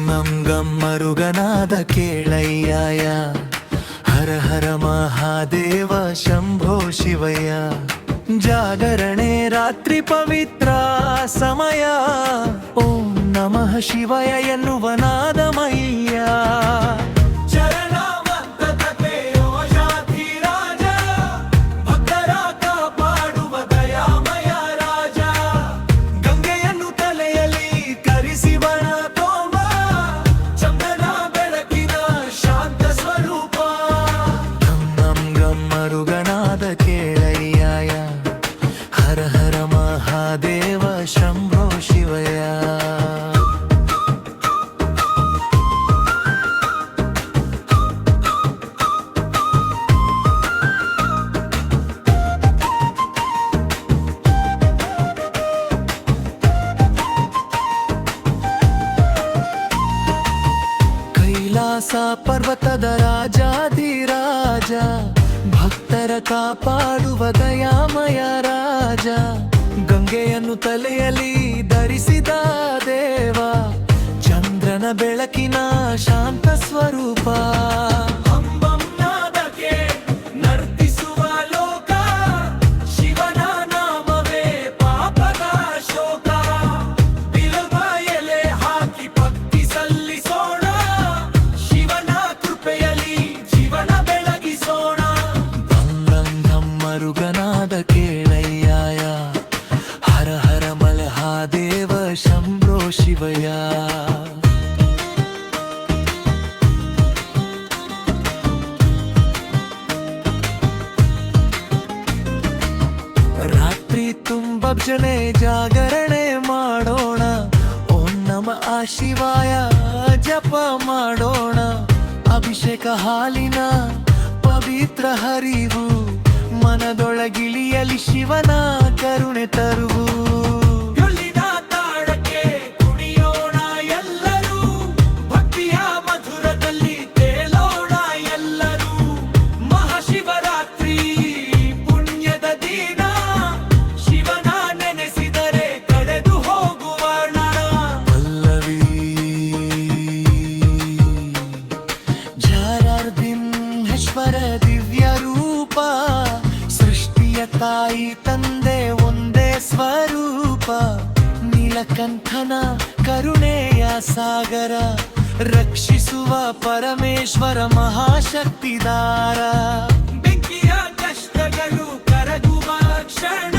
ನಂ ಗಮ್ಮರುಗನಾದ ಕೇಳಯ್ಯಾಯ ಹರ ಹರ ಮಹಾದೇವ ಶಂಭೋ ಶಿವಯ್ಯ ಜಾಗರಣೆ ರಾತ್ರಿ ಪವಿತ್ರ ಸಮಯ ಓಂ ನಮಃ ಶಿವಯ ಎನ್ನುವ ನಾದಮಯ್ಯ ಮರುಗನಾದ ಕೇಳಯ್ಯಾಯ ಹರ ಹರ ಮಹಾದೇವ ಶಂಭೋ ಶಿವಯ್ಯ ಕೈಲಾಸ ಪರ್ವತದ ರಾಜಾಧಿರಾಜ ಭಕ್ತರ ಕಾಪಾಡುವ ದಯಾಮಯ ರಾಜ ಗಂಗೆಯನ್ನು ತಲೆಯಲ್ಲಿ ಧರಿಸಿದ ದೇವ ಚಂದ್ರನ ಬೆಳಕಿನ ಶಾಂತ ಸ್ವರೂಪ ಮರುಗನಾದ ಕೇಳಯ್ಯಾಯ ಹರ ಹರ ಮಹಾದೇವ ಶಂಭೋ ಶಿವಯ್ಯ ರಾತ್ರಿ ತುಂಬ ಭಜನೆ ಜಾಗರಣೆ ಮಾಡೋಣ ಓಂ ನಮಃ ಶಿವಾಯ ಜಪ ಮಾಡೋಣ ಅಭಿಷೇಕ ಹಾಲಿನ ಪವಿತ್ರ ಹರಿವು ಮನದೊಳಗಿಳಿಯಲಿ ಶಿವನ ಕರುಣೆ ತರುವು ತಾಳಕ್ಕೆ ಕುಣಿಯೋಣ ಎಲ್ಲರೂ ಭಕ್ತಿಯ ಮಧುರದಲ್ಲಿ ತೇಲೋಣ ಎಲ್ಲರೂ ಮಹಾಶಿವರಾತ್ರಿ ಪುಣ್ಯದ ದಿನ ಶಿವನ ನೆನೆಸಿದರೆ ಕಳೆದು ಹೋಗುವಣ ಪಲ್ಲವಿ ಜರಾರ್ದಿನ್ನೇಶ್ವರ ದಿವ್ಯ ರೂಪ ತಾಯಿ ತಂದೆ ಒಂದೇ ಸ್ವರೂಪ ನೀಲಕಂಠನ ಕರುಣೆಯ ಸಾಗರ ರಕ್ಷಿಸುವ ಪರಮೇಶ್ವರ ಮಹಾಶಕ್ತಿದಾರ ಬೆಂಕಿಯ ಕಷ್ಟಗಳು ಕರಗುವ ಕ್ಷಣ